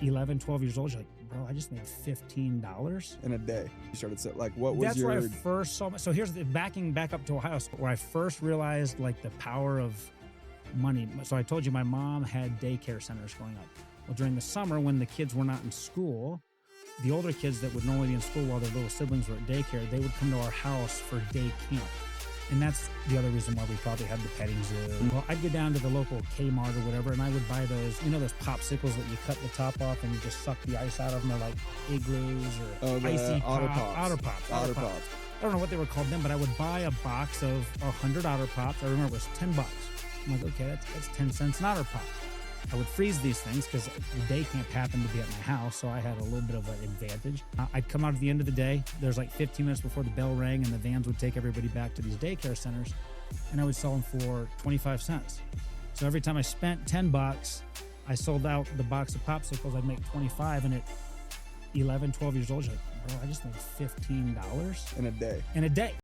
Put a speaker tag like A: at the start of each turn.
A: 11, 12 years old, you're like, bro, I just made $15
B: in a day. You started to, like, what was
A: That's
B: your...
A: where I first saw. So here's the backing back up to Ohio, where I first realized like the power of money. So I told you my mom had daycare centers going up. Well, during the summer when the kids were not in school, the older kids that would normally be in school while their little siblings were at daycare, they would come to our house for day camp. And that's the other reason why we probably had the petting zoo. Well, I'd get down to the local Kmart or whatever, and I would buy those, you know, those popsicles that you cut the top off and you just suck the ice out of them. They're like igloos or icy
B: Otter
A: pop.
B: Pops.
A: Otter Pops. I don't know what they were called then, but I would buy a box of 100 Otter Pops. I remember it was $10. I'm like, okay, that's 10 cents an Otter Pop. I would freeze these things because the day camp happened to be at my house, so I had a little bit of an advantage. I'd come out at the end of the day. There's like 15 minutes before the bell rang, and the vans would take everybody back to these daycare centers, and I would sell them for 25 cents. So every time I spent $10, I sold out the box of popsicles. I'd make 25, and at 11, 12 years old, you're like, bro, I just made $15
B: in a day.
A: In a day.